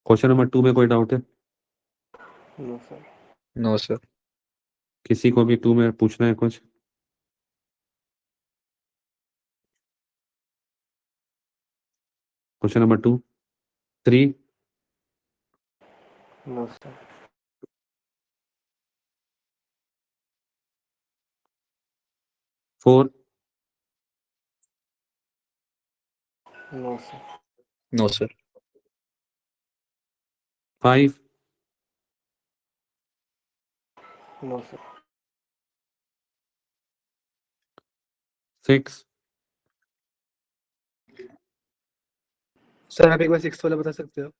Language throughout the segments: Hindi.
क्वेश्चन नंबर 2 में कोई डाउट है? No sir. No sir. किसी को भी 2 में पूछना है कुछ? Question number 2, 3, no sir. 4, no sir. No sir. 5, no sir. 6, sir आप एक बार 6 वाला बता सकते हो?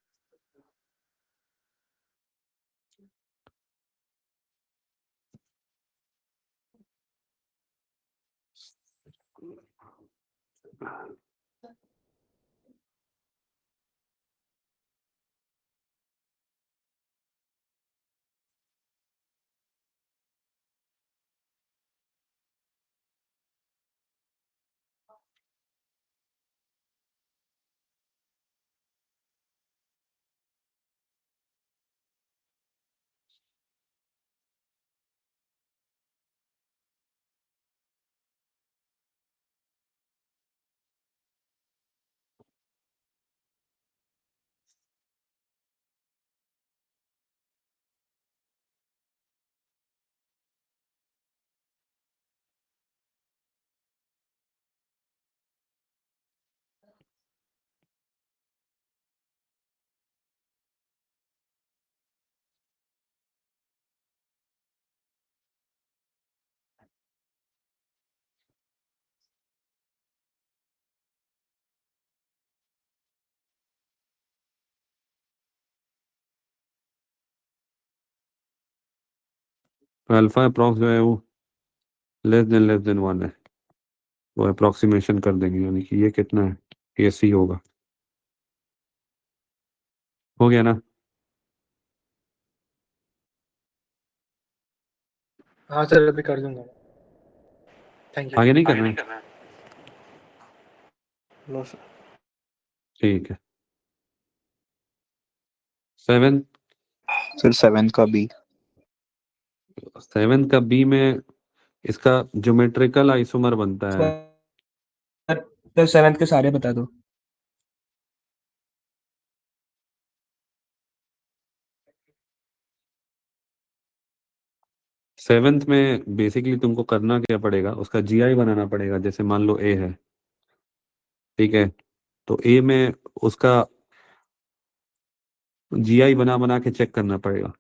तो अल्फा अप्रॉक्स जो है वो लेस देन 1 है, वो अप्रॉक्सीमेशन कर देंगे, यानी कि ये कितना है, ये सी होगा। हो गया ना? हाँ सर अभी कर दूंगा। Thank you. आगे नहीं करना है? No sir. ठीक है। 7, सर 7 का बी। 7 का बी में इसका ज्योमेट्रिकल आइसोमर बनता है। सर 7th के सारे बता दो। सेवेंथ में बेसिकली तुमको करना क्या पड़ेगा, उसका जीआई बनाना पड़ेगा। जैसे मान लो ए है, ठीक है, तो ए में उसका जीआई बना बना के चेक करना पड़ेगा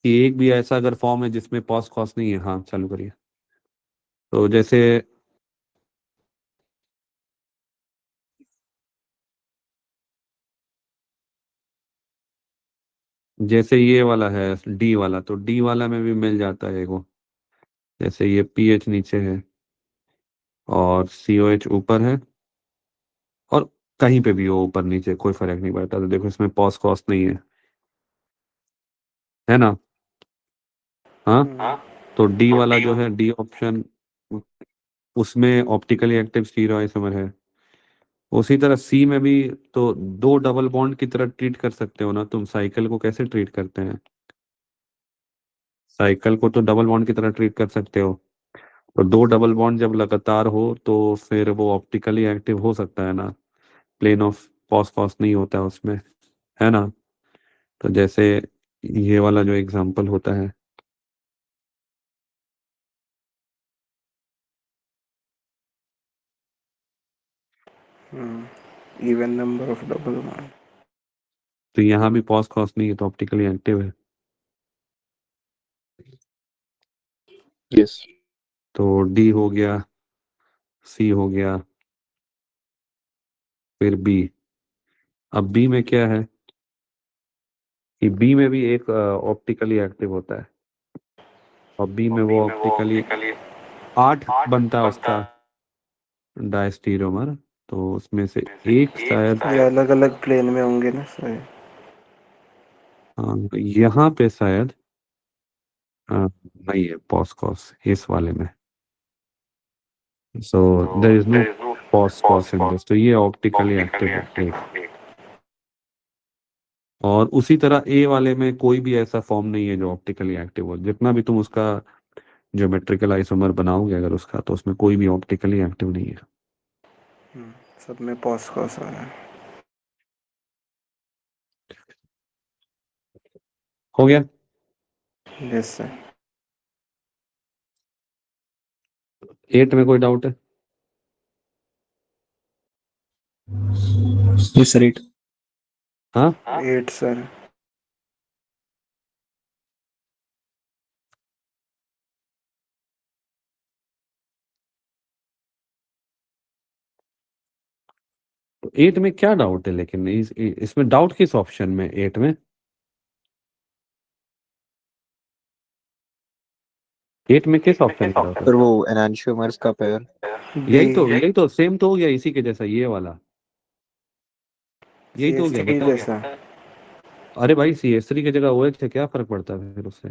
कि एक भी ऐसा अगर फॉर्म है जिसमें पॉस कॉस नहीं है। हाँ चालू करिए। तो जैसे ये वाला है डी वाला, तो डी वाला में भी मिल जाता है वो। जैसे ये पीएच नीचे है और सीओएच ऊपर है, और कहीं पे भी हो ऊपर नीचे कोई फर्क नहीं पड़ता। तो देखो इसमें पॉस कॉस नहीं है ना? हाँ, तो डी वाला जो है, डी ऑप्शन, उसमें ऑप्टिकली एक्टिव स्टीरियो आइसोमर है। उसी तरह सी में भी तो दो डबल बॉन्ड की तरह ट्रीट कर सकते हो ना तुम। साइकिल को कैसे ट्रीट करते हैं? साइकिल को तो डबल बॉन्ड की तरह ट्रीट कर सकते हो। तो दो डबल बॉन्ड जब लगातार हो तो फिर वो ऑप्टिकली एक्टिव हो सकता है ना, प्लेन ऑफ फॉस्फोरस नहीं होता है उसमें, है ना? तो जैसे ये वाला जो एग्जांपल होता है, even number of double bond. तो यहाँ भी फॉस्फोरस नहीं है तो ऑप्टिकली एक्टिव है। यस। तो डी हो गया, सी हो गया, फिर बी। अब बी में क्या है कि बी में भी एक ऑप्टिकली एक्टिव होता है, और बी में वो ऑप्टिकली 8 बनता है उसका डायस्टीरियोमर। तो उसमें से एक शायद, ये अलग अलग प्लेन में होंगे ना सर? हाँ, यहाँ पे शायद नहीं है पॉस्कॉस इस वाले में। सो देयर इज नो पॉस्कॉस इन दिस। तो ये ऑप्टिकली एक्टिव है एक। और उसी तरह ए वाले में कोई भी ऐसा फॉर्म नहीं है जो ऑप्टिकली एक्टिव हो। जितना भी तुम उसका ज्योमेट्रिकल आइसोमर बनाओगे अगर उसका, तो उसमें कोई भी ऑप्टिकली एक्टिव नहीं है। सब में पॉस कॉस आ रहा है। हो गया? Yes sir. 8 में कोई डाउट है? Yes sir 8। हाँ, 8 सर। तो 8 में क्या डाउट है? लेकिन इसमें डाउट किस ऑप्शन में? 8 में, 8 में किस ऑप्शन में डाउट है? सर वो एनांशियोमर्स का पेयर। यही तो सेम तो हो गया इसी के जैसा, ये वाला यही तो हो गया, CH3 बताओ। जैसा। अरे भाई, CH3 की जगह OH है, क्या फर्क पड़ता है फिर उससे?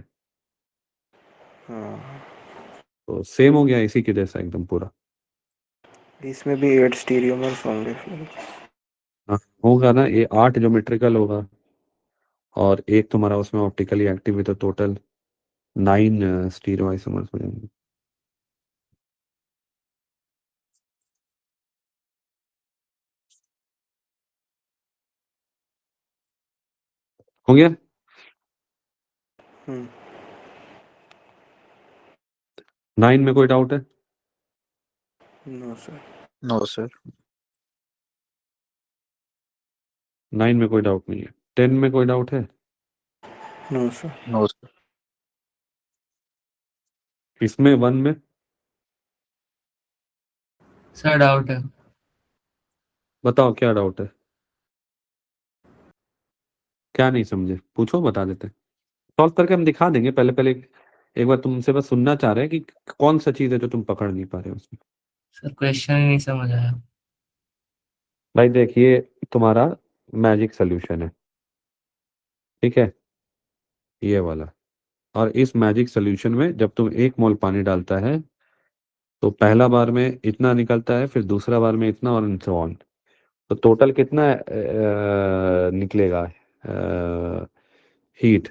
हाँ, तो सेम हो गया इसी के जैसा एकदम पूरा। इसमें भी 8 स्टीरियोमर्स होंगे फिर। हाँ, होगा ना, ये 8 ज्योमेट्रिकल होगा और एक तुम्हारा उसमें ऑप्टिकली एक्टिव है, तो टोटल 9 स्टीरियो आइसोमर्स हो जाएंगे। हो गया? हम्म 9 में कोई डाउट है? No sir. No sir. 9 में कोई डाउट नहीं है। 10 में कोई डाउट है? No sir. No sir. इसमें 1 में? सर डाउट है। बताओ क्या डाउट है, क्या नहीं समझे, पूछो बता देते। सॉल्व करके हम दिखा देंगे। पहले पहले एक बार तुमसे बस सुनना चाह रहे हैं कि कौन सा चीज है जो तुम पकड़ नहीं पा रहे हो उसमें। सर क्वेश्चन ही नहीं समझ आया। भाई देखिए, तुम्हारा मैजिक सोल्यूशन है, ठीक है, ये वाला। और इस मैजिक सोल्यूशन में जब तुम 1 मोल पानी डालता है तो पहला बार में इतना निकलता है, फिर दूसरा बार में इतना, और सो ऑन। तो टोटल कितना निकलेगा हीट?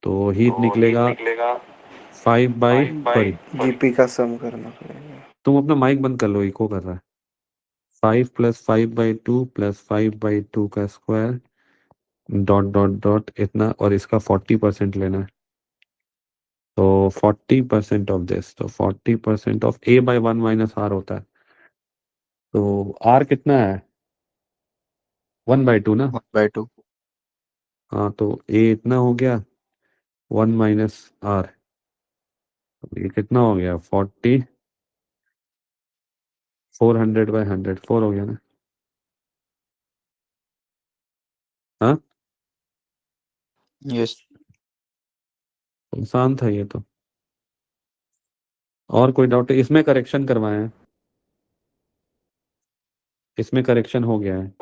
तो हीट निकलेगा 5 बाई, सॉरी, GP का सम करना पड़ेगा। तुम अपना माइक बंद कर लो, इको कर रहा है। 5 + 5/2 + 5/2 का स्क्वायर डॉट डॉट डॉट इतना, और इसका 40% लेना है। तो 40% ऑफ दिस, तो 40% ऑफ A/1 - R होता है। तो R कितना है? 1/2 ना? 1/2। हाँ, तो A इतना हो गया, 1 - R। ये कितना हो गया? 40, 400/100, 4 हो गया ना? हाँ, यस। आसान था ये तो। और कोई डाउट है? इसमें करेक्शन करवाए हैं, इसमें करेक्शन हो गया है।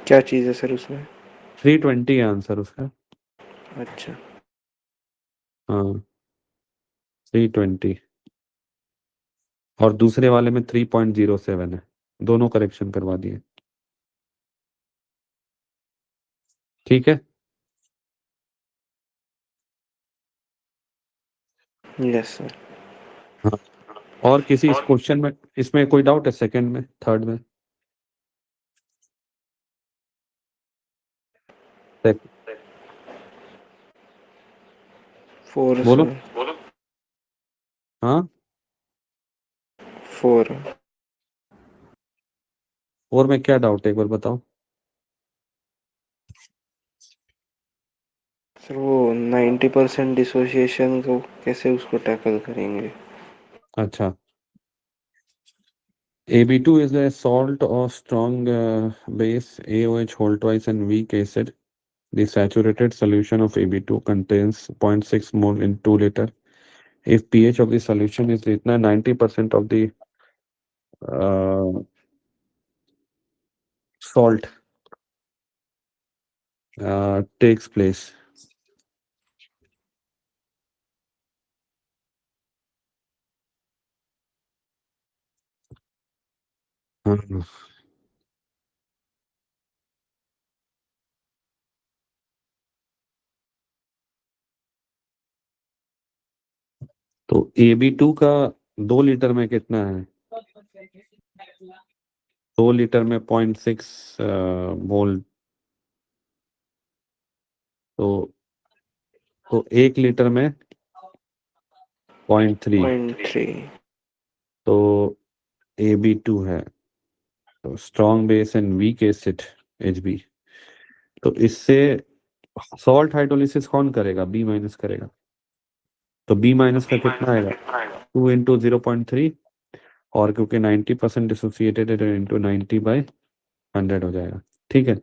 क्या चीज़ है सर उसमें? 320 है आंसर उसका। अच्छा। हाँ, 320। और दूसरे वाले में 3.07 है। दोनों करेक्शन करवा दिए, ठीक है। Yes sir. हाँ, और किसी इस क्वेश्चन में, इसमें कोई डाउट है? सेकंड में, थर्ड में? सेक- 4 बोलो। सर। हाँ, 4 और में क्या डाउट है, एक बार बताओ। सर, वो 90% डिसोसिएशन को कैसे उसको टैकल करेंगे? अच्छा, Ab2 is a salt of strong base. AOH whole twice and weak acid. The saturated solution of Ab2 contains 0.6 mole in 2 liter. If pH of the solution is इतना, 90% of the uh, salt takes place. हाँ, तो AB2 का 2 लीटर में कितना है? 2 लीटर में 0.6 मोल। तो 1 लीटर में 0.3। 0.3। तो AB2 है, तो strong base and weak acid HB। तो इससे सॉल्ट हाइड्रोलिसिस कौन करेगा? B- करेगा। तो B- का कितना आएगा? 2 इंटू 0.3, और क्योंकि 90% डिसोसिएटेड है, इंटू 90/100 हो जाएगा। ठीक है,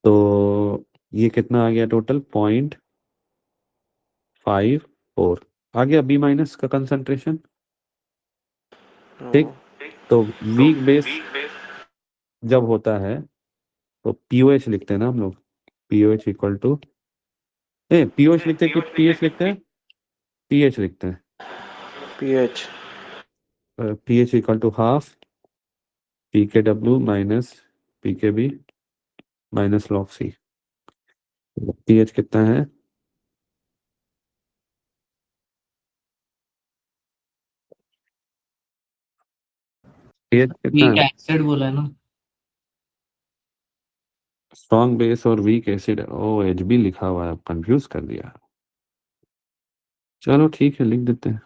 तो ये कितना आ गया टोटल? 0.54 आ गया B- का कंसंट्रेशन। ठीक, तो वीक बेस जब होता है तो POH लिखते हैं ना हम लोग। POH इक्वल टू, POH लिखते हैं कि पीएच लिखते हैं? पीएच लिखते हैं। pH। PH equal to half PKW minus PKB minus log C। PH कितना है? पीएच कितना वीक है? एसिड बोला ना। स्ट्रॉन्ग बेस और वीक एसिड, ओ HB लिखा हुआ है, कंफ्यूज कर दिया। चलो ठीक है, लिख देते हैं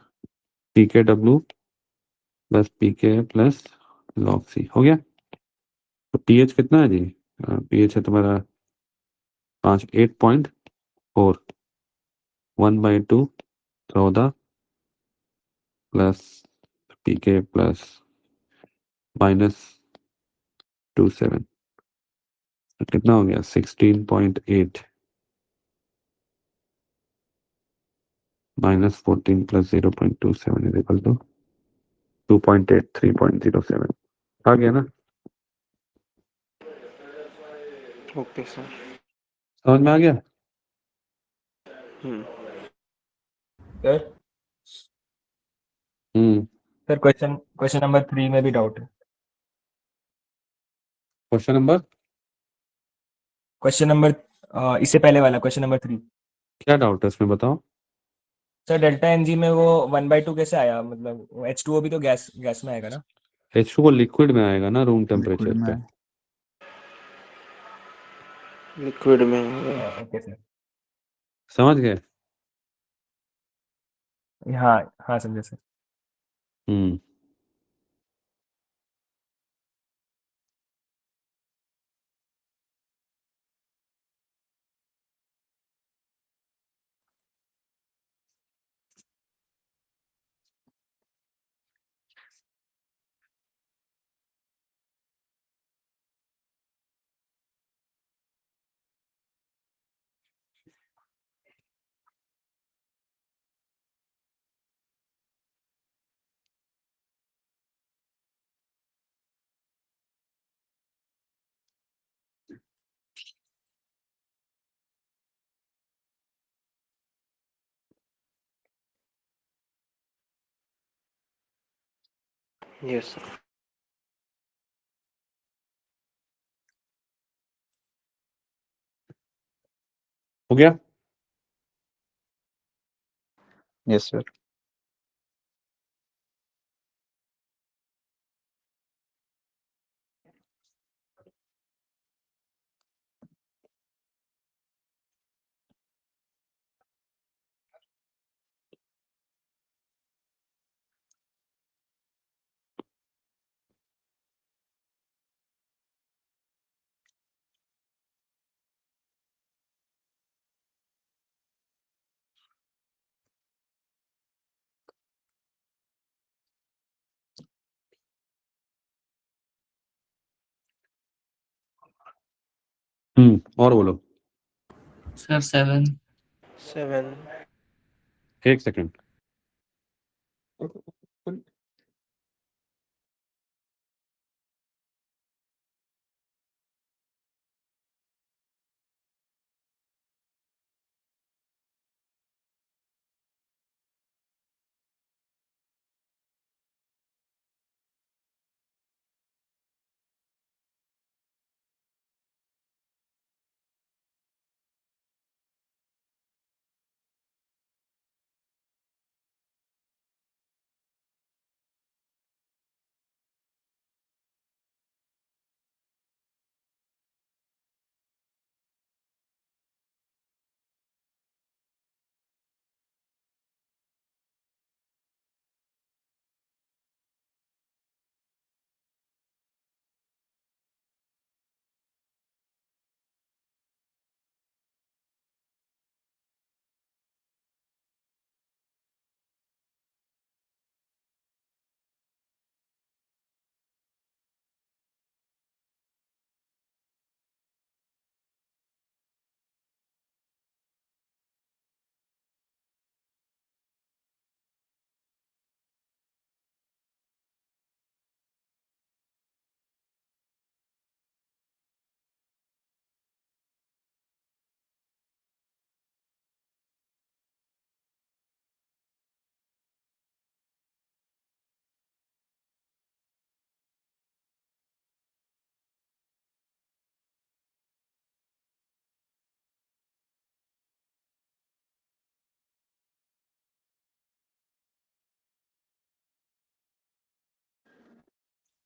PKW plus PK plus log C। हो गया। तो पीएच कितना है जी? पीएच है तुम्हारा 8.4, 1/2 14 प्लस PK प्लस -27। तो कितना हो गया? 16.8 -14 प्लस 0.27 इज इक्वल टू 2.8 3.07। आ गया ना? Okay sir. समझ में आ गया? हम्म। सर हम्म। सर क्वेश्चन क्वेश्चन नंबर 3 में भी डाउट है। क्वेश्चन नंबर इससे पहले वाला क्वेश्चन नंबर 3। क्या डाउट है इसमें, बताओ। सर डेल्टा एनजी में वो 1/2 कैसे आया? मतलब H2O भी तो गैस गैस में आएगा ना? H2 को लिक्विड में आएगा ना, रूम टेम्परेचर लिक्विड पे। में। लिक्विड में होगा। Okay sir. समझ गए? हाँ हाँ समझे सर। हम्म। Yes sir. हो गया? Yes sir. और बोलो। सर 7। 7। एक सेकंड।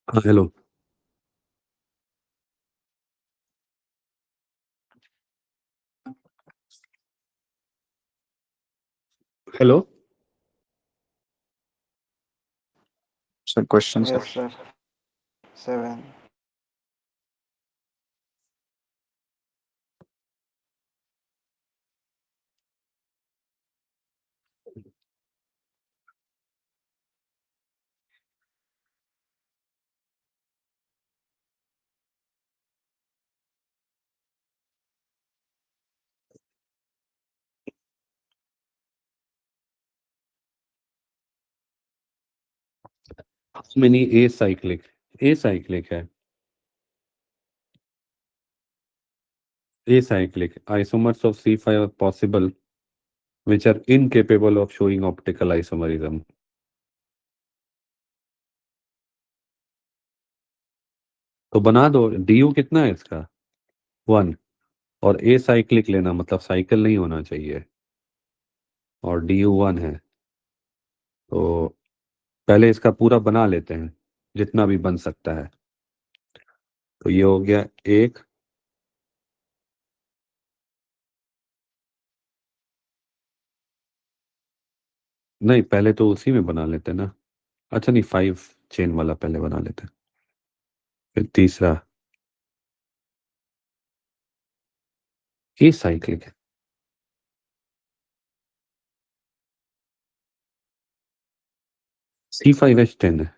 हाँ hello. Hello. Sir, question, sir. Yes, sir. 7. How many acyclic है acyclic isomers of C5 are possible which are incapable of showing optical isomerism. तो बना दो। DU कितना है इसका 1 और acyclic लेना मतलब साइकिल नहीं होना चाहिए और DU 1 है तो पहले इसका पूरा बना लेते हैं जितना भी बन सकता है। तो ये हो गया 1 नहीं पहले तो उसी में बना लेते हैं ना। अच्छा नहीं 5 चेन वाला पहले बना लेते हैं फिर तीसरा acyclic है। C5H10 है।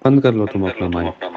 बंद कर लो तुम अपना माइक।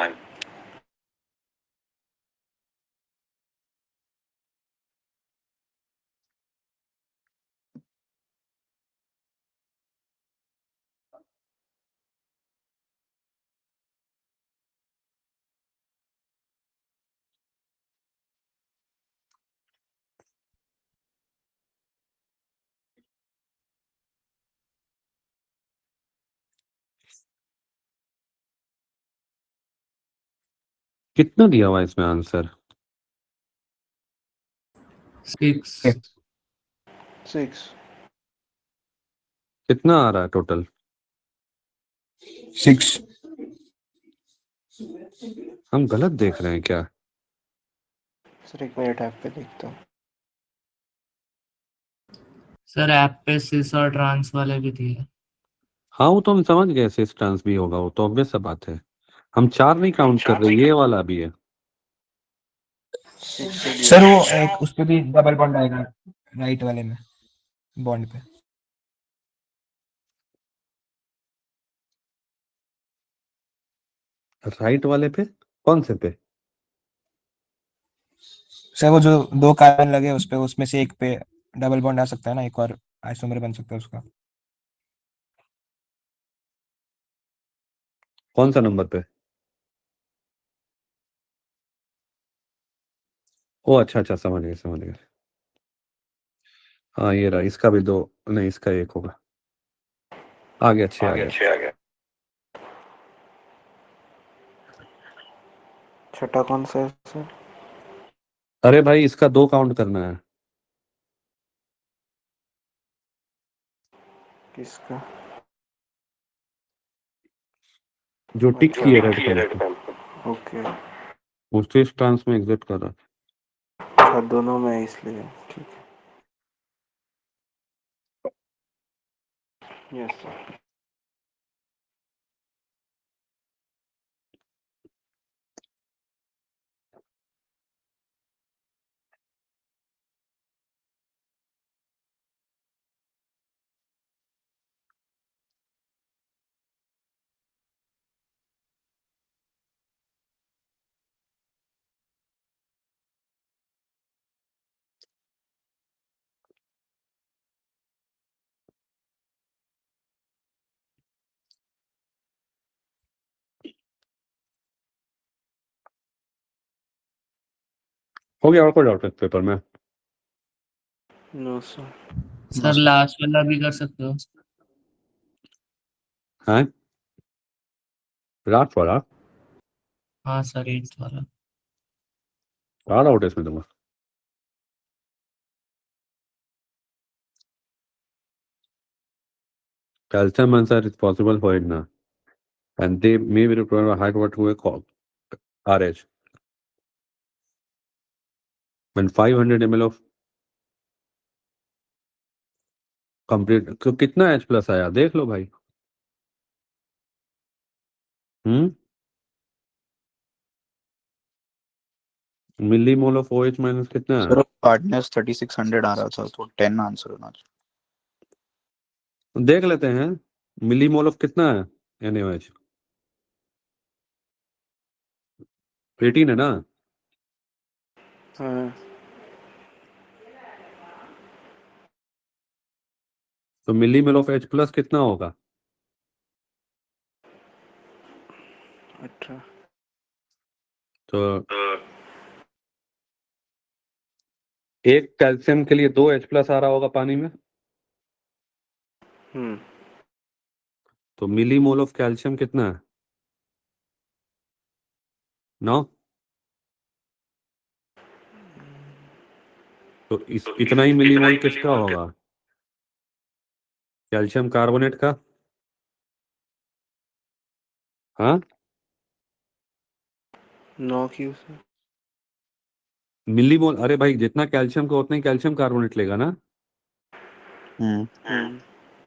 कितना दिया हुआ है इसमें आंसर 6. 6. कितना आ रहा है टोटल 6. हम गलत देख रहे हैं क्या सर एक मिनट ऐप पे देखता हूँ। सर ऐप पे सिस और ट्रांस वाले भी दिए। हाँ वो तो हम समझ गए सिस ट्रांस भी होगा वो तो ऑब्वियस सा बात है। हम 4 नहीं काउंट कर रहे ये वाला भी है। 6 से दिया सर है। वो एक उस पे भी डबल बॉन्ड आएगा राइट वाले में बॉन्ड पे। राइट वाले पे कौन से पे सर वो जो 2 कार्बन लगे उस पे उसमें से एक पे डबल बॉन्ड आ सकता है ना, एक और आइसोमर बन सकता है उसका। कौन सा नंबर पे ओ अच्छा अच्छा समझ गए समझ गए। हाँ ये रहा इसका भी 2 नहीं इसका 1 होगा। आगे अच्छे आ गया। छठा कौन सा है सर? अरे भाई इसका 2 काउंट करना है किसका? जो टिक अच्छा। की है रेड कलर की ओके। उससे इस ट्रांस में एग्जिट कर रहा था। अच्छा दोनों में है इसलिए ठीक है। Yes sir. हो गया और कोई डाउट है पेपर में? No sir. सर लास्ट वाला भी कर सकते हो? हैं रात वाला हाँ सर 8th वाला। क्या डाउट है इसमें तुम्हारा? Calcium answer is possible for it now, and they may be required a high what to a RH. When 500 ml of complete तो कितना H प्लस आया देख लो भाई। मिलीमोल ऑफ OH माइनस कितना है? सर हार्डनेस 3600 आ रहा था तो 10 आंसर होना चाहिए। देख लेते हैं मिलीमोल ऑफ कितना है NaOH 18 है ना? हाँ तो मिलीमोल ऑफ H प्लस कितना होगा? 18। तो एक कैल्शियम के लिए 2 H प्लस आ रहा होगा पानी में। तो मिलीमोल ऑफ कैल्शियम कितना है? 9। तो इतना ही मिलीमोल किसका होगा? कैल्शियम कार्बोनेट का। हाँ 9 क्यों सर? मिलीमोल, अरे भाई जितना कैल्शियम का उतना ही कैल्शियम कार्बोनेट लेगा ना।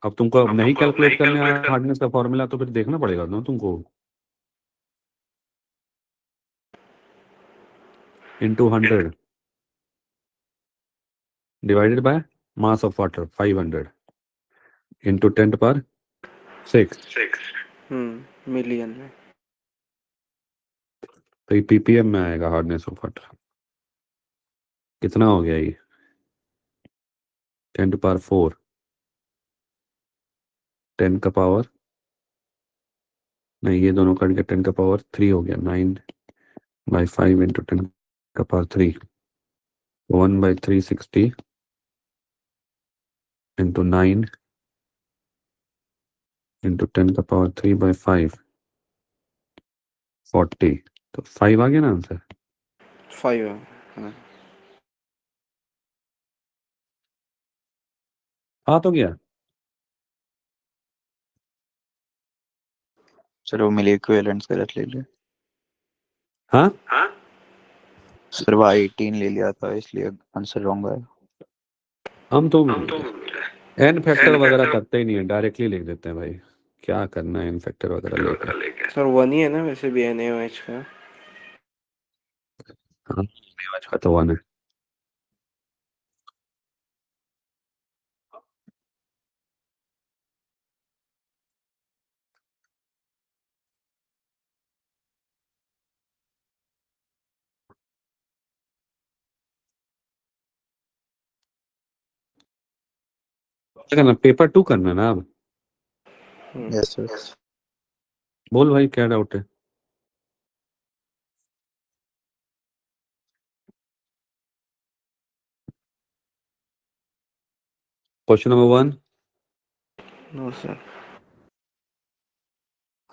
अब तुमको अब नहीं कैलकुलेट करने आया हार्डनेस का फॉर्मूला तो फिर देखना पड़ेगा ना तुमको। into 100 divided by mass of water 500 into 10 to power 6। Million में। तो ये ppm में आएगा हार्डनेस ऑफ वाटर। कितना हो गया ये? 10 to power 4 10 का पावर नहीं, ये दोनों कट के 10 का पावर 3 हो गया। 9/5 into 10 का पावर 3 1/360 into 9 into 10 का पावर 3/5 40। तो 5 आ गया ना आंसर। 5। हाँ आ तो गया। सर वो मिली इक्विवेलेंट से रख ले लिया। हाँ सर वो 18 ले लिया था इसलिए आंसर रॉन्ग आया। हम तो एन फैक्टर वगैरह करते ही नहीं है, डायरेक्टली लिख देते हैं भाई। क्या करना है एन फैक्टर वगैरह लेकर। सर 1 ही है ना वैसे भी NaOH का। हाँ आज का तो 1 है। क्या करना, पेपर 2 करना ना अब? Yes sir. बोल भाई क्या डाउट है? Question number 1 no sir.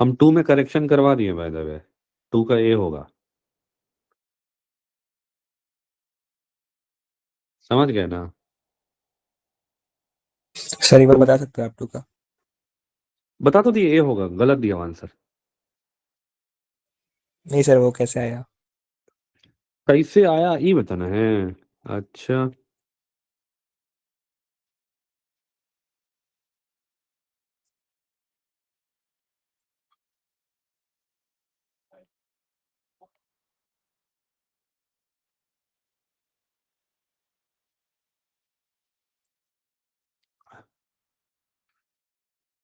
हम 2 में करेक्शन करवा दिए बाय द वे। 2 का ए होगा, समझ गए ना? सर एक बार बता सकते हो आप टू का? बता तो दिए ए होगा, गलत दिया आंसर। नहीं सर वो कैसे आया? कैसे आया ये बताना है? अच्छा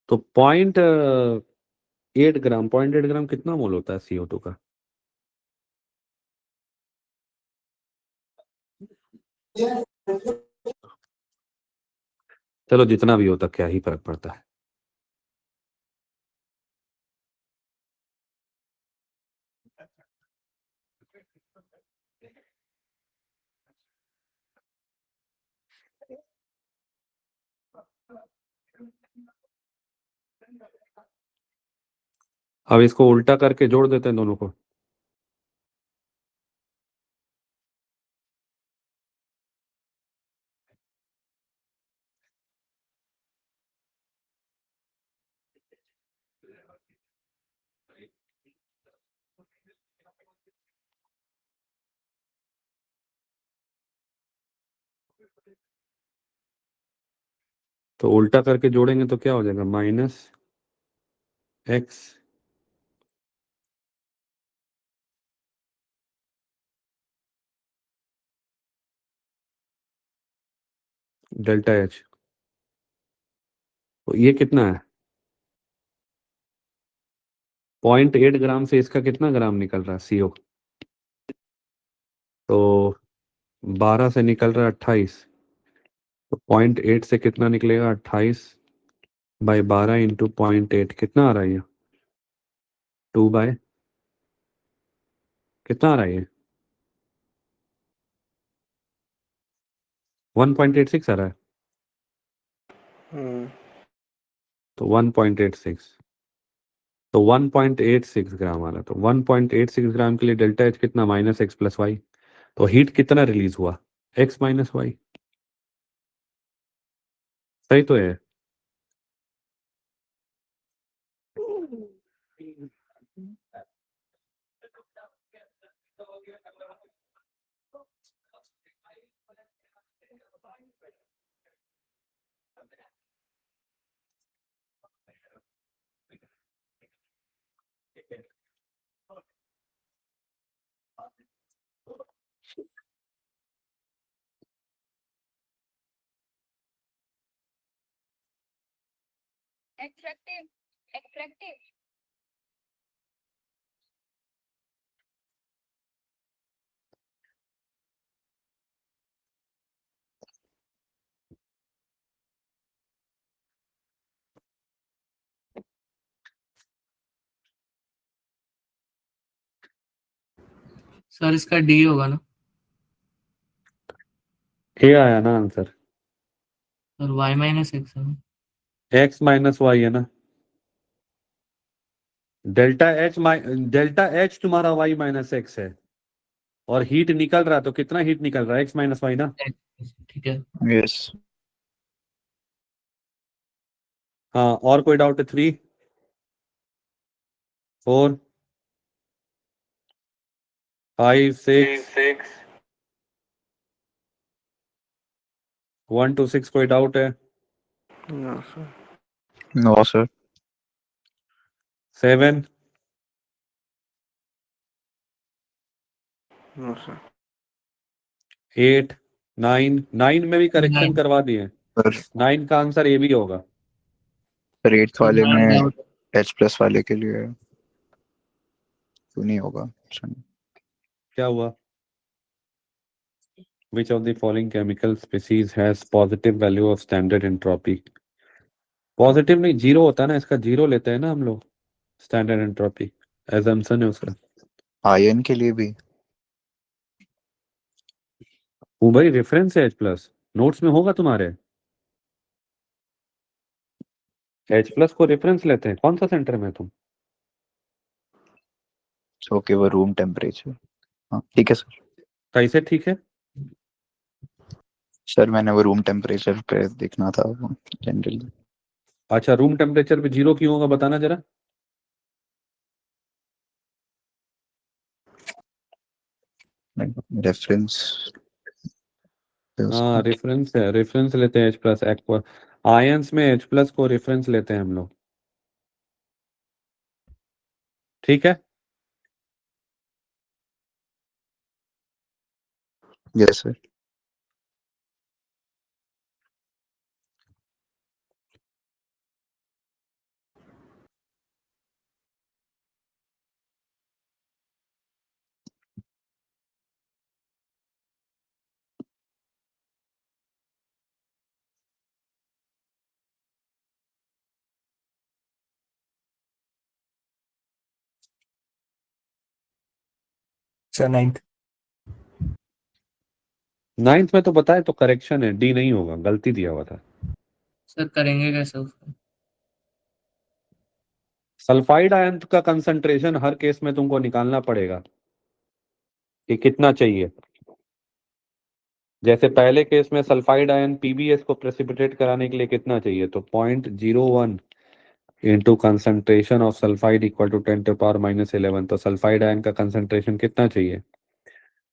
तो 0.8 ग्राम कितना मोल होता है CO2 का? चलो जितना भी होता क्या ही फर्क पड़ता है। अब इसको उल्टा करके जोड़ देते हैं दोनों को। तो उल्टा करके जोड़ेंगे तो क्या हो जाएगा, माइनस एक्स डेल्टा एच। तो ये कितना है, 0.8 ग्राम से इसका कितना ग्राम निकल रहा है CO। तो 12 से निकल रहा है 28। तो 0.8 से कितना निकलेगा, 28/12 इंटू 0.8 कितना आ रहा है ये, 2 बाय कितना आ रहा है ये, 1.86 आ रहा है। हम्म, तो 1.86, तो 1.86 ग्राम आ रहा है। तो 1.86 ग्राम के लिए डेल्टा एच कितना, माइनस एक्स प्लस वाई। तो हीट कितना रिलीज हुआ, एक्स माइनस वाई। सही तो है। Attractive. Attractive. सर इसका डी होगा ना। ए आया ना आंसर, और y माइनस एक्स है ना। एक्स माइनस वाई है ना। डेल्टा एच तुम्हारा वाई माइनस एक्स है, और हीट निकल रहा है, तो कितना हीट निकल रहा है, एक्स माइनस वाई ना। ठीक है। यस। हाँ, और कोई डाउट है, 3 4 5 6 1 to 6 कोई डाउट है, no sir, no sir. 7 no sir, 8 9 में भी करेक्शन 9 करवा दिए। सर 9 का आंसर ए भी होगा। सर 8th सर वाले 9 में डाउट। H प्लस वाले के लिए क्यों नहीं होगा ऑप्शन। क्या हुआ, which of the following chemical species has positive value of standard entropy। Positive नहीं, जीरो होता है ना, इसका जीरो लेते हैं ना हम लोग, स्टैंडर्ड एंट्रोपी एजम्पशन है उसका। आयन के लिए भी। वो भाई रेफरेंस है H+, नोट्स में होगा तुम्हारे। H+ को रेफरेंस लेते हैं, कौन सा सेंटर में तुम। ओके वो रूम टेम्परेचर। हाँ ठीक है सर। कैसे ठीक है, सर मैंने वो रूम टेम्परेचर पे देखना था जनरली। अच्छा रूम टेम्परेचर पे जीरो क्यों होगा, बताना जरा। रेफरेंस। हाँ रेफरेंस है, रेफरेंस लेते हैं H+ एक्वा आयंस में H+ को रेफरेंस लेते हैं हम लोग, ठीक है। Yes sir. Sir 9th। 9th में तो बताए तो करेक्शन है, डी नहीं होगा, गलती दिया हुआ था। सर करेंगे कैसे उसको। सल्फाइड आयन का कंसंट्रेशन हर केस में तुमको निकालना पड़ेगा कि कितना चाहिए। जैसे पहले केस में सल्फाइड आयन पीबीएस को प्रेसिपिटेट कराने के लिए कितना चाहिए, तो 0.01 into concentration of sulphide equal to 10⁻⁻11। तो सल्फाइड आयन का कंसंट्रेशन कितना चाहिए,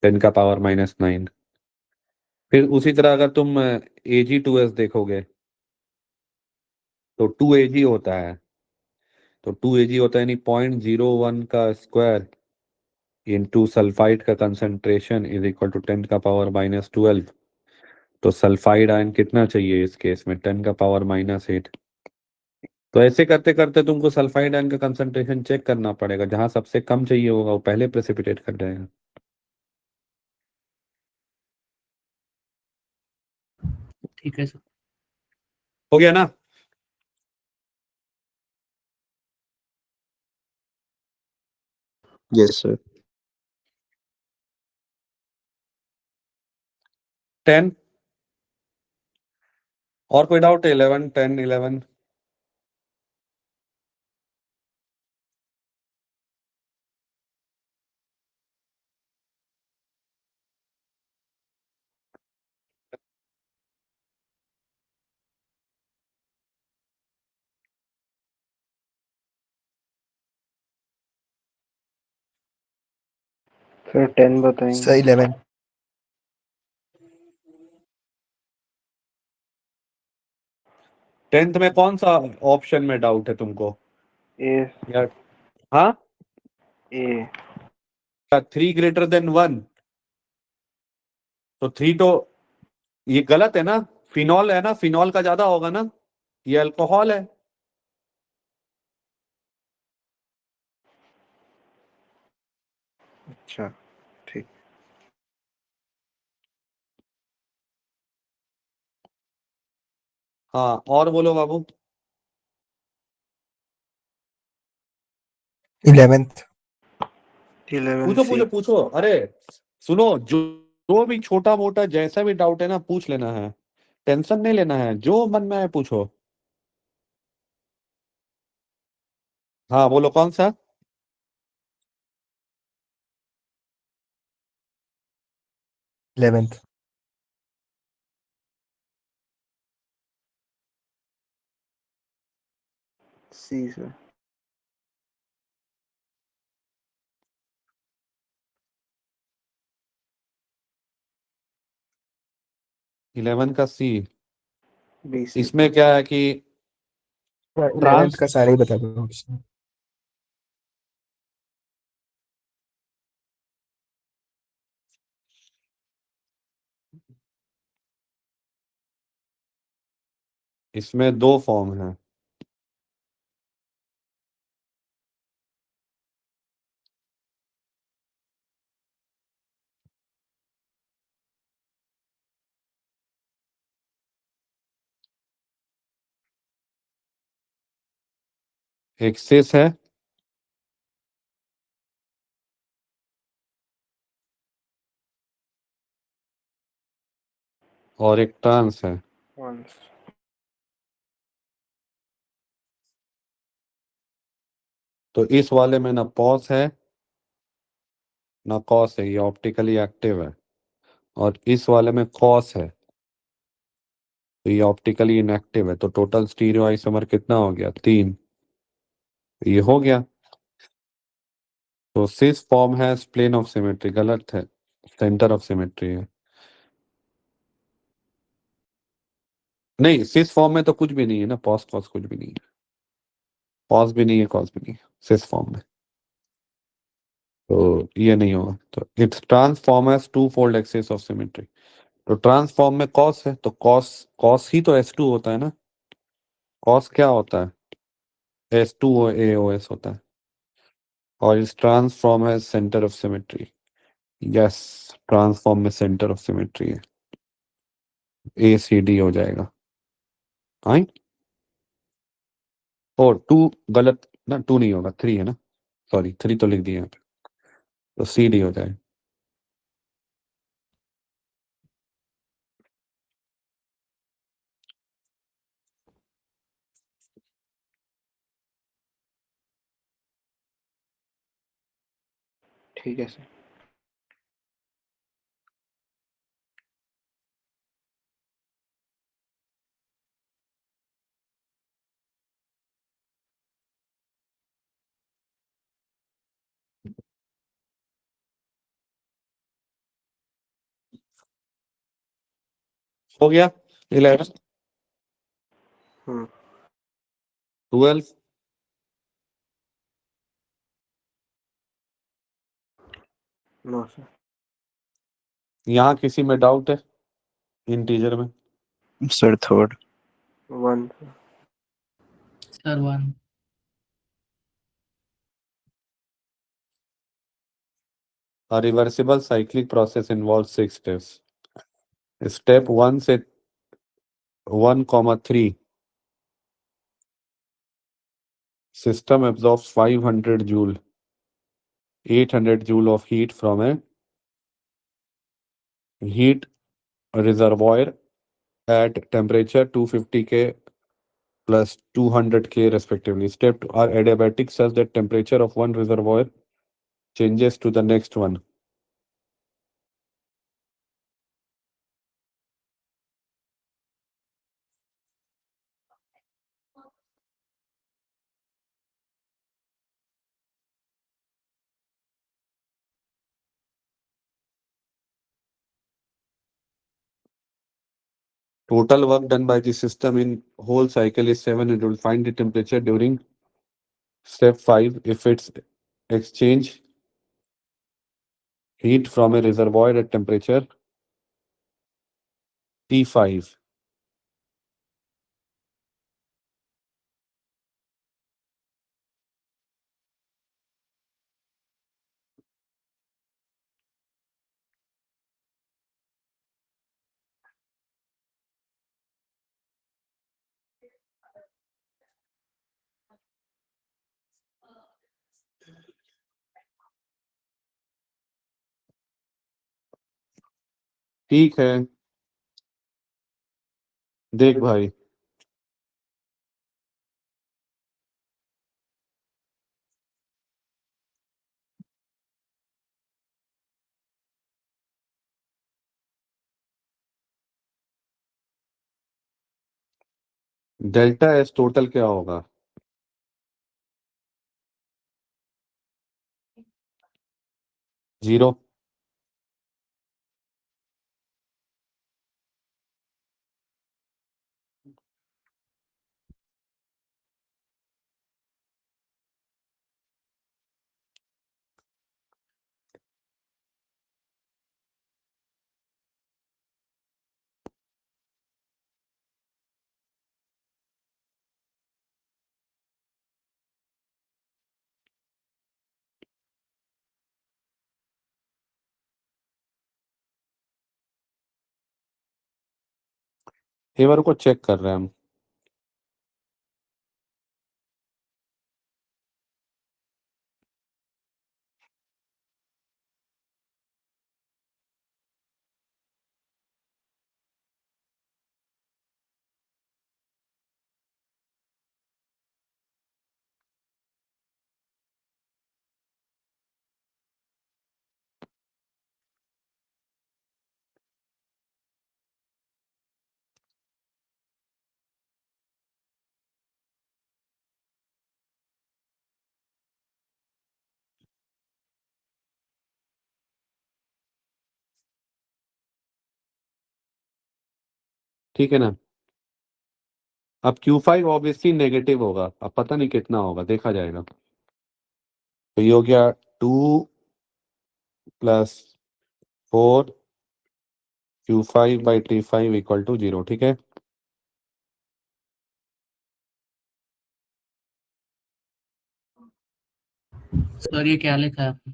10⁻⁹। फिर उसी तरह अगर तुम Ag2S देखोगे तो 2 Ag होता है, तो 2 Ag होता है यानी 0.01 का स्क्वायर इंटू सल्फाइड का कंसंट्रेशन इज इक्वल टू 10⁻⁻12। तो सल्फाइड आयन कितना चाहिए इस केस में, 10⁻⁻8। तो ऐसे करते करते तुमको सल्फाइड आयन का कंसंट्रेशन चेक करना पड़ेगा, जहां सबसे कम चाहिए होगा वो पहले प्रेसिपिटेट कर जाएगा। ठीक है सर। हो गया ना? Yes sir. 10 और कोई डाउट है? 11, 10, 11। सर 10 बताएंगे। सर 11। 10th में कौन सा ऑप्शन में डाउट है तुमको? ए। या हाँ, ए। 3 ग्रेटर देन 1। तो 3 तो ये गलत है ना, फिनॉल है ना, फिनॉल का ज्यादा होगा ना, ये अल्कोहल है। अच्छा ठीक। हाँ, और बोलो बाबू। 11th। 11 पूछो सी। पूछो पूछो, अरे सुनो, जो भी छोटा मोटा जैसा भी डाउट है ना पूछ लेना है, टेंशन नहीं लेना है, जो मन में आए पूछो। हाँ बोलो, कौन सा? 11th। सी सर। इलेवन का सी। B C. इसमें क्या है कि 11th ट्रांस का सारे ही बता दो ऑप्शन। इसमें दो फॉर्म है। एक सिस है और एक ट्रांस है। वंस। तो इस वाले में ना पॉज है ना कॉस है, ये ऑप्टिकली एक्टिव है। और इस वाले में कॉस है, तो ये ऑप्टिकली इनएक्टिव है। तो टोटल स्टीरियो आइसोमर कितना हो गया, 3। ये हो गया। तो सिस फॉर्म है प्लेन ऑफ सिमेट्री, गलत है, सेंटर ऑफ सिमेट्री है। नहीं, सिस फॉर्म में तो कुछ भी नहीं है ना, पॉस कॉस कुछ भी नहीं है, पॉस भी नहीं है कॉस भी नहीं है सिस फॉर्म में, तो ये नहीं होगा। तो it's transform as two fold axis of symmetry. तो ट्रांसफॉर्म में कॉस है, तो कॉस कॉस ही तो S2 होता है ना। कॉस क्या होता है, S2 AOS होता है। और इस ट्रांसफॉर्म है centre of symmetry. Yes, transform में सेंटर ऑफ सिमेट्री है, ACD हो जाएगा। आई और 2 गलत ना, 2 नहीं होगा, 3 है ना, सॉरी 3 तो लिख दिया यहाँ पे, तो CD हो जाएगा। ठीक है सर। हो गया 11 हम्म 12 नो सर। यहाँ किसी में डाउट है इंटीजर में? Sir third. 1 sir. Sir 1। A reversible cyclic process involves 6 steps. Step 1 से 1,3 system absorbs 500 joule 800 joule of heat from a heat reservoir at temperature 250 K plus 200 K respectively. Step 2 are adiabatic such that temperature of one reservoir changes to the next one. Total work done by the system in whole cycle is 700 joule. Find the temperature during step 5 if it's exchange heat from a reservoir at temperature T5. ठीक है, देख भाई डेल्टा एस टोटल क्या होगा? जीरो। फेवर को चेक कर रहे हैं हम। ठीक है ना? अब Q5 ऑब्वियसली नेगेटिव होगा, अब पता नहीं कितना होगा, देखा जाएगा। तो ये हो गया 2 plus 4 Q5 by T5 equal to 0। ठीक है, सर ये क्या लिखा है आपने?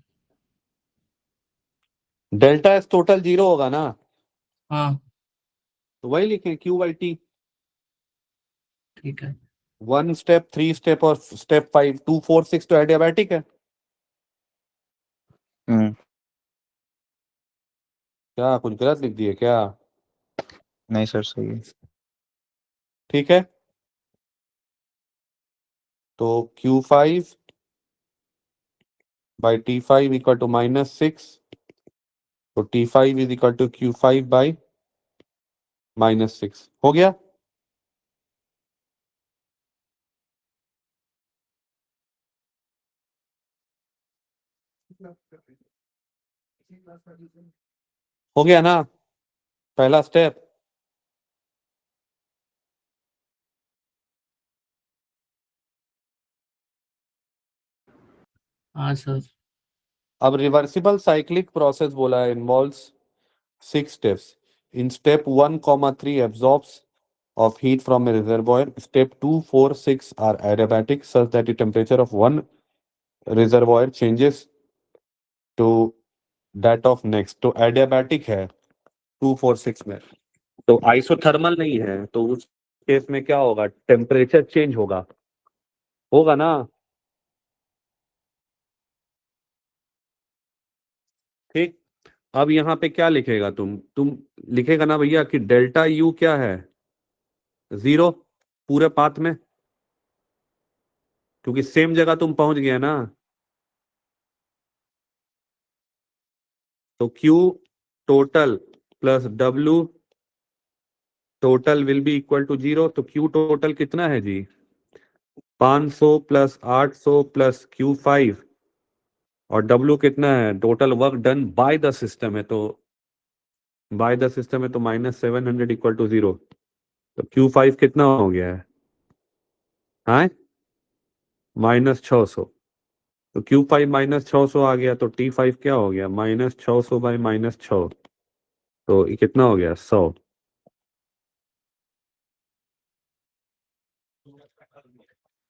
डेल्टा एस टोटल 0 होगा ना, हाँ तो वही लिखें Q बाई T। ठीक है। 1 स्टेप 3 स्टेप और स्टेप 5 2 4 6 तो एडियाबैटिक है। क्या कुछ गलत लिख दिए क्या? नहीं सर सही है। ठीक है, तो Q5 by T5 equal to -6. तो T5 is equal to Q5 by -6 हो गया। हो गया ना पहला स्टेप। हाँ सर। अब रिवर्सिबल साइक्लिक प्रोसेस बोला है involves 6 steps. In step 1, 3 absorbs of heat from a reservoir. Step 2, 4, 6 are adiabatic such that the temperature of one reservoir changes to that of next. तो adiabatic है 2, 4, 6 में। तो आइसोथर्मल नहीं है तो उस केस में क्या होगा टेम्परेचर चेंज होगा होगा ना। ठीक। अब यहाँ पे क्या लिखेगा तुम लिखेगा ना भैया कि डेल्टा यू क्या है 0 पूरे पाथ में क्योंकि सेम जगह तुम पहुंच गया ना। तो Q total plus W total will be equal to 0। तो Q टोटल कितना है जी 500 प्लस 800 प्लस Q5 और W कितना है total work done by the system है तो बाय द सिस्टम है तो -700 इक्वल टू 0। तो Q5 कितना हो गया है हाँ -600। तो Q5 -600 आ गया तो T5 क्या हो गया -600 बाई -6 तो ये कितना हो गया 100।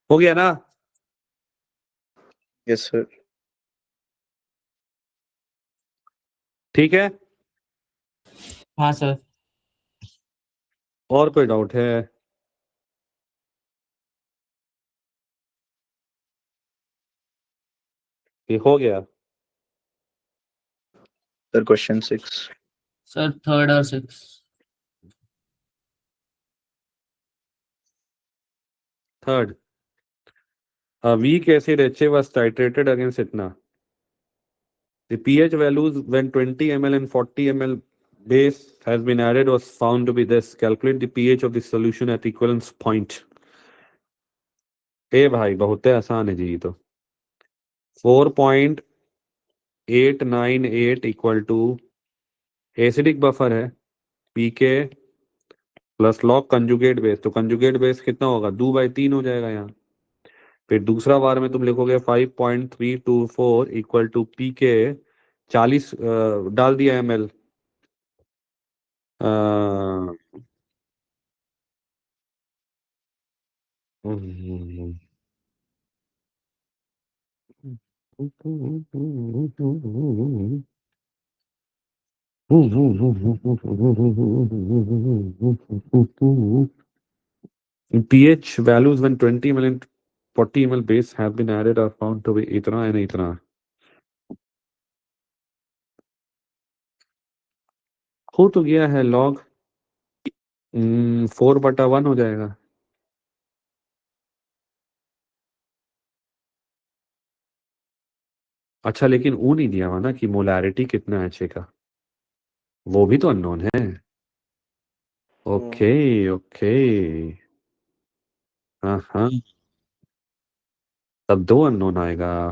हो गया ना। Yes sir. ठीक है हाँ सर। और कोई डाउट है ये हो गया। Sir question 6। सर 3rd और 6th। Third a weak acid HA was titrated against Etna. The pH values when 20 ml and 40 ml base has been added was found to be this. Calculate the pH of the solution at equivalence point. ए भाई बहुत आसान है जी ये तो 4.898 इक्वल टू एसिडिक बफर है पीके प्लस लॉग कंजुगेट बेस। तो कंजुगेट बेस कितना होगा 2/3 हो जाएगा यहाँ। फिर दूसरा बार में तुम लिखोगे 5.324 इक्वल टू पी के 40 डाल दिया ml pH values when 20 ml and 40 ml base have been added are found to be इतना and इतना। हो तो गया है log 4/1 हो जाएगा। अच्छा लेकिन वो नहीं दिया हुआ ना कि मोलैरिटी कितना है HA का वो भी तो अननोन है। ओके ओके हाँ हाँ तब 2 अननोन आएगा।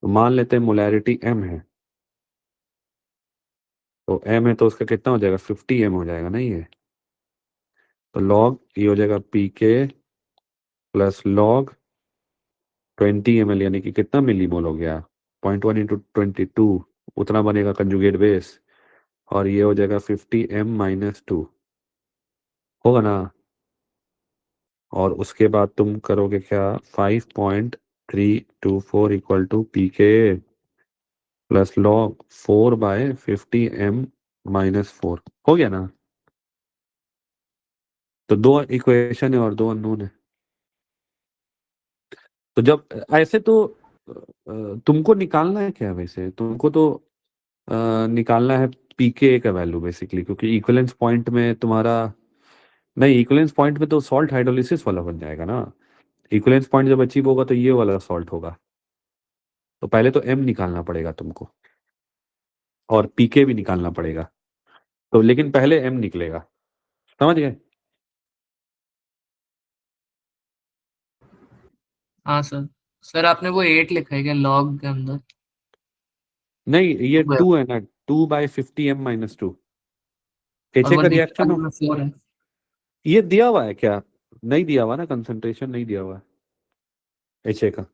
तो मान लेते हैं मोलैरिटी M है तो M है तो उसका कितना हो जाएगा 50 M हो जाएगा ना ये। तो लॉग ये हो जाएगा पीके प्लस लॉग 20 ml यानी कि कितना मिलीमोल हो गया 0.1 इंटू 22 उतना बनेगा कंजुगेट बेस और ये हो जाएगा 50M-2 होगा ना। और उसके बाद तुम करोगे क्या 5.324 इक्वल टू पी के प्लस लॉग 4/50M-4 हो गया ना। तो 2 इक्वेशन है और 2 अननोन है। तो जब ऐसे तो तुमको निकालना है क्या वैसे तुमको तो निकालना है पीके का वैल्यू बेसिकली क्योंकि इक्विवेलेंस पॉइंट में तुम्हारा नहीं इक्विवेलेंस पॉइंट में तो सॉल्ट हाइड्रोलिसिस वाला बन जाएगा ना। इक्विवेलेंस पॉइंट जब अचीव होगा तो ये वाला सॉल्ट होगा तो पहले तो m निकालना पड़ेगा तुमको और pk भी निकालना पड़ेगा, तो लेकिन पहले m निकलेगा, समझ गए? हाँ सर। सर आपने वो 8 लिखा है क्या लॉग के अंदर? नहीं, ये Two है। 2 है ना, 2/50m-2 और HA वो का नीचे रिएक्शन वाले हो, में 4 है। ये दिया हुआ है क्या? नहीं दिया हुआ ना, कंसंट्रेशन नहीं दिया हुआ है HA का।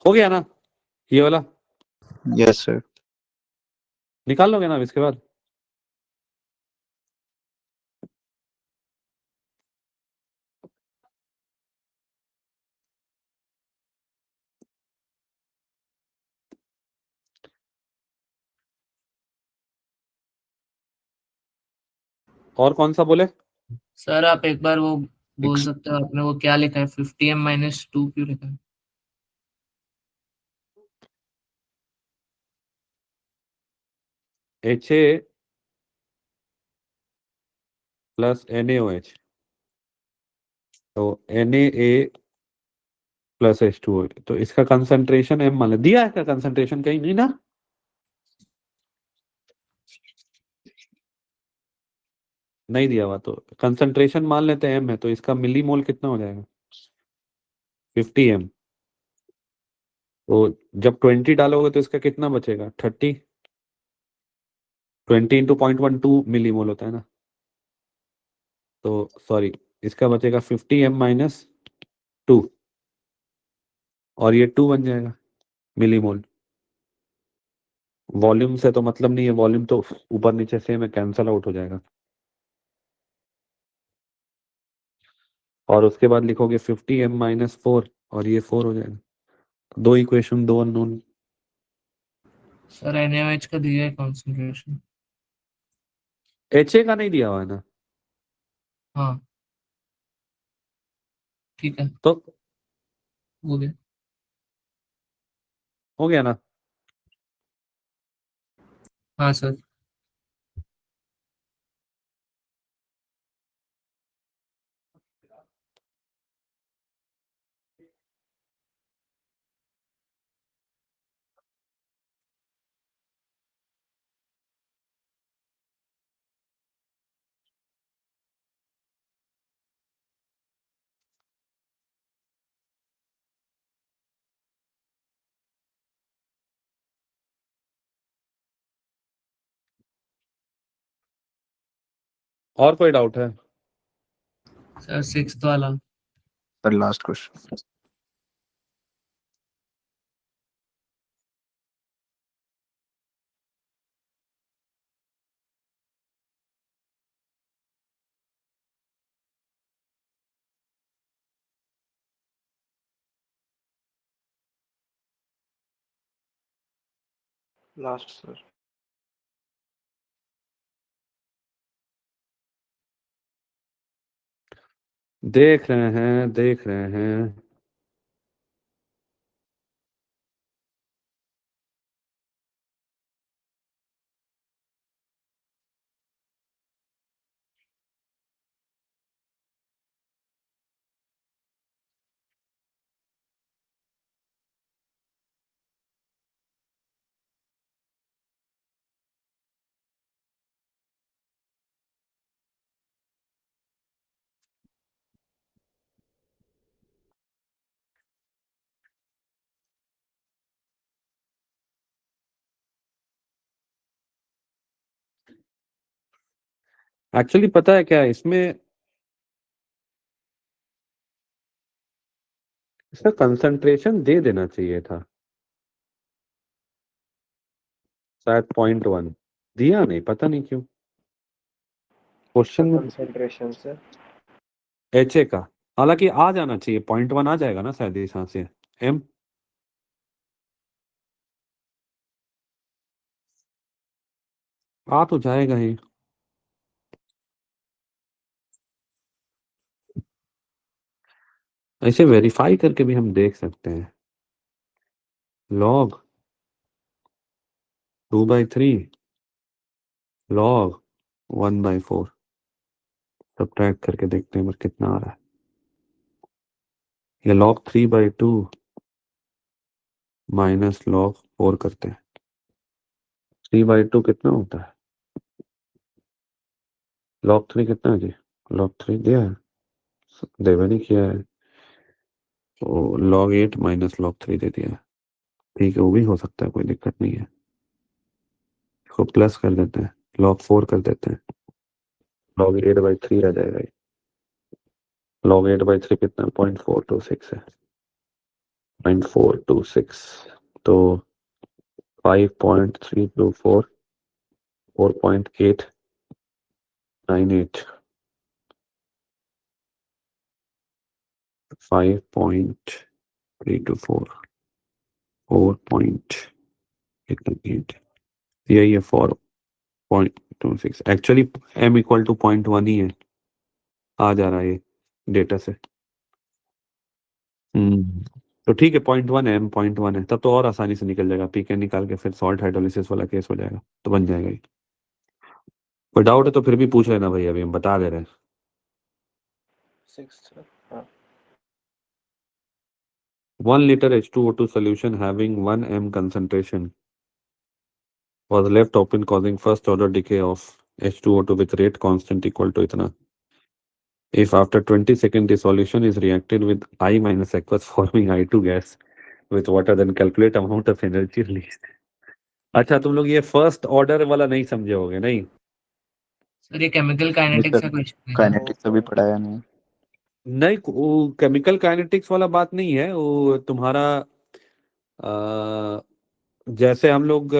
हो गया ना ये वाला? Yes sir. निकाल लोगे ना अब इसके बाद? और कौन सा बोले? सर आप एक बार वो बोल Ex- सकते हो, आपने वो क्या लिखा है 50m-2 क्यों लिखा है? HA प्लस NaOH, तो Na प्लस H2O, तो इसका कंसंट्रेशन m मान लो। दिया है इसका कंसंट्रेशन कहीं नहीं ना? नहीं दिया हुआ, तो कंसंट्रेशन मान लेते हैं m है, तो इसका मिलीमोल कितना हो जाएगा? 50m। तो जब 20 डालोगे तो इसका कितना बचेगा? 30। 20 इंटू 0.12 मिलीमोल होता है ना, तो सॉरी, इसका बचेगा 50m-2, और ये 2 बन जाएगा मिलीमोल। वॉल्यूम से तो मतलब नहीं है, वॉल्यूम तो ऊपर नीचे सेम है, कैंसल आउट हो जाएगा। और उसके बाद लिखोगे 50m-4, और ये 4 हो जाएगा। दो इक्वेशन, दो अननोन। सर NaOH का दिया है कॉन्सेंट्रेशन। HA का नहीं दिया हुआ है ना, हाँ ठीक है, तो हो गया। हो गया ना? हाँ सर। और कोई डाउट है? सर 6th वाला। Sir last question. Last sir. देख रहे हैं, देख रहे हैं। एक्चुअली पता है क्या है इसमें, इसका कंसंट्रेशन दे देना चाहिए था शायद 0.1, दिया नहीं, पता नहीं क्यों क्वेश्चन में। Concentration sir. HA का हालांकि आ जाना चाहिए, 0.1 आ जाएगा ना शायद यहाँ से। M आ तो जाएगा ही। ऐसे वेरीफाई करके भी हम देख सकते हैं। लॉग 2/3 log 1/4 सब्ट्रैक्ट करके देखते हैं कितना आ रहा है। ये log 3/2 माइनस log 4 करते हैं। 3/2 कितना होता है? log 3 कितना है जी? log 3 दिया है, देवे नहीं किया है, तो log 8 माइनस log 3 दे दिया है। ठीक है, वो भी हो सकता है, कोई दिक्कत नहीं है। इसको प्लस कर देते हैं, log 4 कर देते हैं, log 8/3 आ जाएगा। log 8/3 कितना? 0.426 है, 0.426, तो 5.324 4.898 5.324 4.898, यही है 4.26। एक्चुअली m इक्वल टू 0.1 ही है, आ जा रहा है ये डेटा से। तो ठीक है, 0.1 m 0.1 है, तब तो और आसानी से निकल जाएगा। पीके निकाल के फिर सॉल्ट हाइड्रोलिसिस वाला केस हो जाएगा, तो बन जाएगा ही। कोई डाउट है तो फिर भी पूछ लेना भाई, अभी हम बता दे रहे हैं। 6 हाँ 1 liter H2O2 solution having 1 m concentration was left open, causing first order decay of H2O2 with rate constant equal to इतना. If after 20 seconds the solution is reacted with I minus aqueous forming I2 gas with water, then calculate amount of energy released. अच्छा, तुम लोग ये फर्स्ट ऑर्डर वाला नहीं समझे होगे, नहीं? सर ये केमिकल काइनेटिक्स का क्वेश्चन है। काइनेटिक्स अभी पढ़ाया नहीं। नहीं, वो केमिकल काइनेटिक्स वाला बात नहीं है, वो तुम्हारा जैसे हम लोग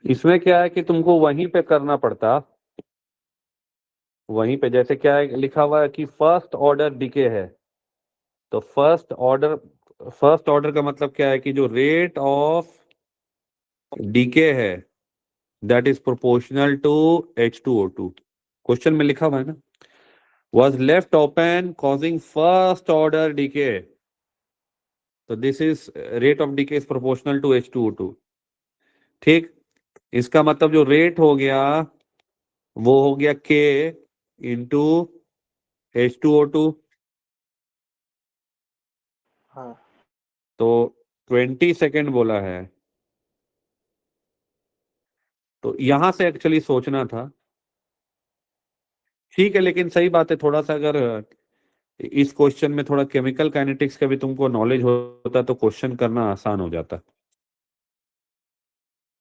इसमें क्या है कि तुमको वहीं पे करना पड़ता, वहीं पे जैसे क्या है लिखा हुआ है कि फर्स्ट ऑर्डर डीके है, तो फर्स्ट ऑर्डर का मतलब क्या है कि जो रेट ऑफ डीके है that is proportional to H2O2। Question में लिखा हुआ है ना, was left open causing first order decay, तो this is rate of decay is proportional to H2O2। ठीक, इसका मतलब जो रेट हो गया वो हो गया K इंटू H2O2, हाँ तो 20 सेकेंड बोला है, तो यहां से एक्चुअली सोचना था। ठीक है, लेकिन सही बात है, थोड़ा सा अगर इस क्वेश्चन में थोड़ा केमिकल काइनेटिक्स का भी तुमको नॉलेज होता तो क्वेश्चन करना आसान हो जाता।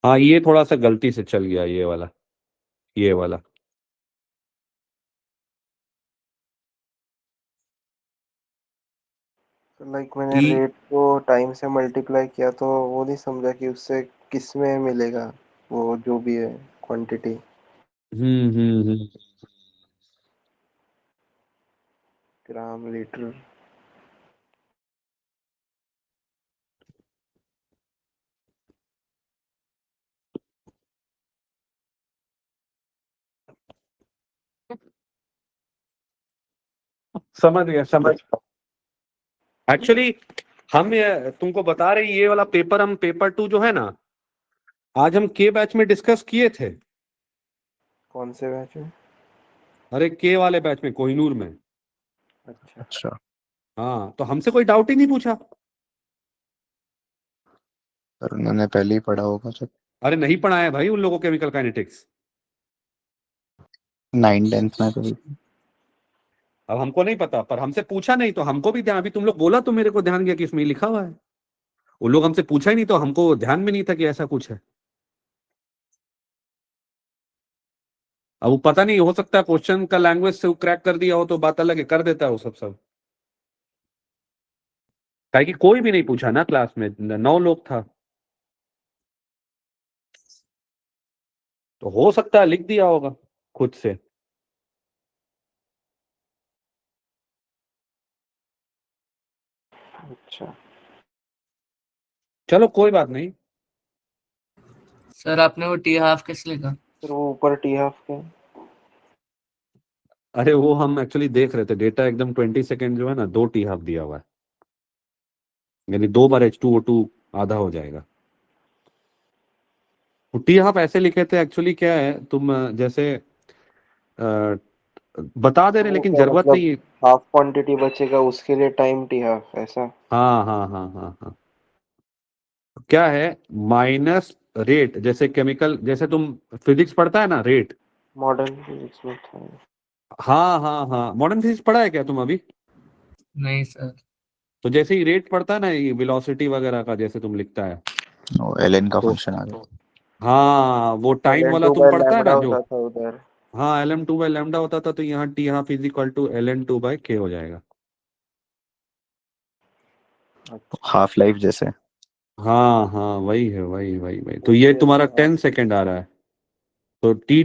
हाँ, ये थोड़ा सा गलती से चल गया, ये वाला। तो लाइक मैंने कि रेट को टाइम से मल्टीप्लाई किया तो वो नहीं समझा कि उससे किस में मिलेगा वो जो भी है क्वांटिटी। हम्म। ग्राम लीटर समझ गया, समझ। एक्चुअली हम तुमको बता रहे ये वाला पेपर, हम पेपर 2 जो है ना, आज हम के बैच में डिस्कस किए थे। कौन से बैच में? अरे के वाले बैच में, कोहिनूर में। अच्छा अच्छा, हाँ, तो हमसे कोई डाउट ही नहीं पूछा। पर उन्होंने पहले ही पढ़ा होगा जब अरे नहीं पढ़ाया भाई उन लोगों केमिकल काइनेटिक्स, 9th 10th में कभी। अब हमको नहीं पता, पर हमसे पूछा नहीं तो हमको भी ध्यान, अभी तुम लोग बोला तो मेरे को ध्यान गया कि इसमें लिखा हुआ है। वो लोग हमसे पूछा ही नहीं तो हमको ध्यान में नहीं था कि ऐसा कुछ है। अब वो पता नहीं, हो सकता है क्वेश्चन का लैंग्वेज से वो क्रैक कर दिया हो तो बात अलग है, कर देता है वो सब। काहे कि कोई भी नहीं पूछा ना, क्लास में 9 लोग था, तो हो सकता है लिख दिया होगा खुद से। अच्छा चलो कोई बात नहीं। सर आपने वो टी हाफ कैसे लिखा? फिर वो ऊपर टी हाफ के अरे वो हम एक्चुअली देख रहे थे, डेटा एकदम 20 सेकेंड जो है ना, 2 टी हाफ दिया हुआ है, यानी 2 बार H2O2 आधा हो जाएगा। टी हाफ ऐसे लिखे थे, एक्चुअली क्या है, तुम जैसे बता दे रहे, वो लेकिन क्या जरूरत मतलब नहीं है। हाफ क्वांटिटी बचेगा उसके लिए टाइम टी हाफ ऐसा। हाँ हाँ हाँ हाँ हाँ। क्या है, माइनस रेट, जैसे केमिकल, जैसे तुम फिजिक्स पढ़ता है ना, रेट। मॉडर्न फिजिक्स में था। हाँ हाँ हाँ, मॉडर्न फिजिक्स पढ़ा है क्या तुम अभी? नहीं सर। तो जैसे ही रेट पढ़ता है ना, ये वेलोसिटी वगैरह का जैसे तुम लिखता है, एलन का तो फंक्शन आ गया। हाँ वो टाइम वाला ln2 तुम by पढ़ता है लैम्बडा ना जो, होता था उधर। हाँ LM2 बाय लैम्डा होता था, तो यहाँ T half is equal to LN2 by K हो जाएगा। हाफ लाइफ जैसे। हाँ हाँ वही है, वही वही वही। तो ये उससे तुम्हारा अच्छा 10 सेकेंड आ रहा है, तो T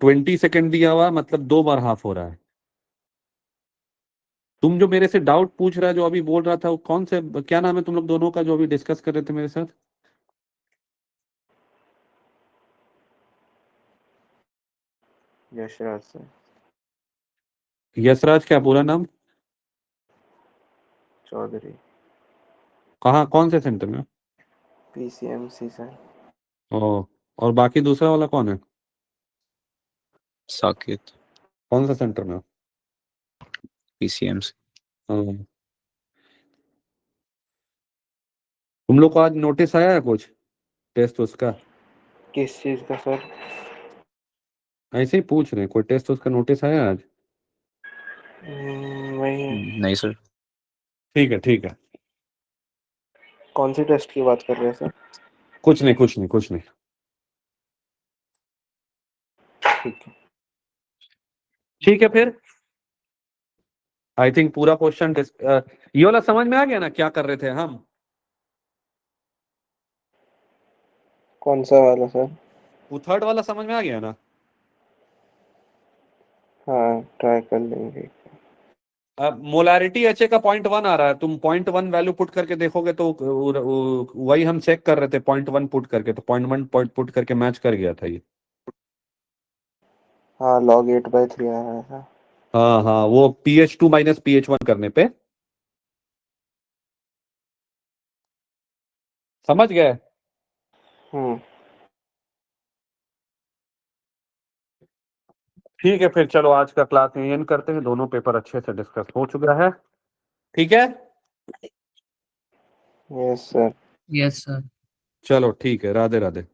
20 सेकेंड दिया हुआ, मतलब 2 बार हाफ हो रहा है। तुम जो मेरे से डाउट पूछ रहा है, जो अभी बोल रहा था, वो कौन से, क्या नाम है तुम लोग दोनों का, जो अभी डिस्कस कर रहे थे मेरे साथ? यशराज से। यशराज, क्या पूरा नाम? चौधरी। कहाँ, कौन से सेंटर में? PCMC से। ओ, और बाकी दूसरा वाला कौन है? साकेत कौन सा सेंटर में? PCMC। हाँ। तुम लोग को आज नोटिस आया है कुछ टेस्ट उसका? किस चीज का सर? ऐसे ही पूछ रहे हैं, कोई टेस्ट उसका नोटिस आया है आज? वही है। नहीं सर। ठीक है ठीक है। कौन सी टेस्ट की बात कर रहे हैं सर? कुछ नहीं कुछ नहीं कुछ नहीं। ठीक है। ठीक है फिर, आई थिंक पूरा क्वेश्चन ये वाला समझ में आ गया ना, क्या कर रहे थे हम? कौन सा वाला सर? वो थर्ड वाला समझ में आ गया ना? हाँ ट्राई कर लेंगे। अब मोलारिटी HA का 0.1 आ रहा है, तुम 0.1 वैल्यू पुट करके देखोगे तो वही हम चेक कर रहे थे, 0.1 पुट करके, तो 0.1 पुट करके मैच कर गया था ये। हाँ log 8/3 आया था। हाँ हाँ, वो pH2 माइनस pH1 करने पे। समझ गए? हम्म। ठीक है फिर, चलो आज का क्लास यहीं एंड करते हैं, दोनों पेपर अच्छे से डिस्कस हो चुका है। ठीक है, यस सर। Yes sir. चलो ठीक है, राधे राधे।